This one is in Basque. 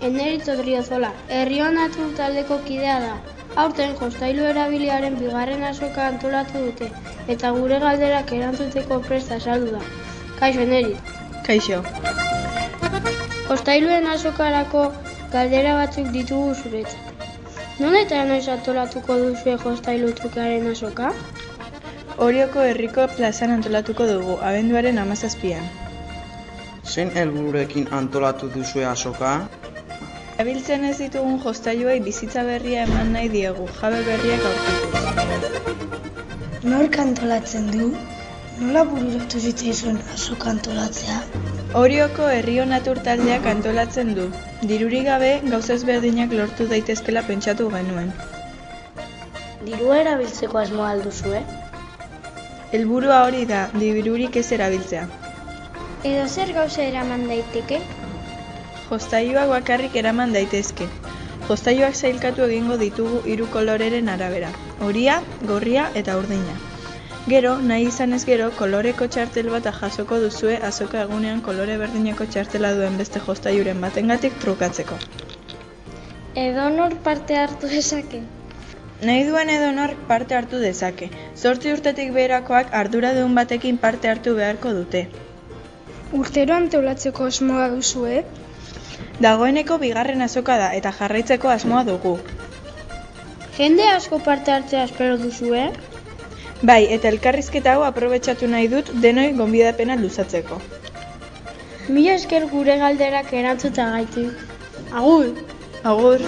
Eneritz Odriozola, Herrion Natur taldeko kidea da. Aurten jostailu erabiliaren bigarren azoka antolatu dute, eta gure galderak erantzuteko prest azaldu da. Kaixo, Eneritz. Kaixo. Jostailuen azokarako galdera batzuk ditugu zuretzat. Non eta noiz antolatuko duzue jostailu trukearen azoka? Orioko herriko plazan antolatuko dugu, abenduaren 17an. Zein helbururekin antolatu duzue azoka? Erabiltzen ez ditugun jostailuei bizitza berria eman nahi diegu, jabe berriak aurkituz. Nork antolatzen du? Nola bururatu zitzaizuen azoka antolatzea? Orioko Herrion Natur taldeak antolatzen du. Dirurik gabe gauza ezberdinak lortu daitezkela pentsatu genuen. Dirua erabiltzeko asmoa al duzue? Helburua hori da, dirurik ez erabiltzea. Edo zer gauza eraman daiteke? Jostailuak bakarrik eraman daitezke. Jostailuak sailkatu egingo ditugu 3 koloreren arabera, horia, gorria eta urdina. Gero, nahi izanez gero, koloreko txartel bat jasoko duzue azoka egunean kolore berdineko txartela duen beste jostailuren batengatik trukatzeko. Edonor parte hartu dezake? Nahi duen edonork parte hartu dezake. 8 urtetik beherakoak arduradun batekin parte hartu beharko dute. Urtero antolatzeko asmoa duzue? Dagoeneko bigarren azoka da eta jarraitzeko asmoa dugu. Jende asko parte hartzea espero duzue? Bai, eta elkarrizketa hau aprobetxatu nahi dut denoi gonbidapena luzatzeko. Mila esker gure galderak erantzutagatik. Agur! Agur!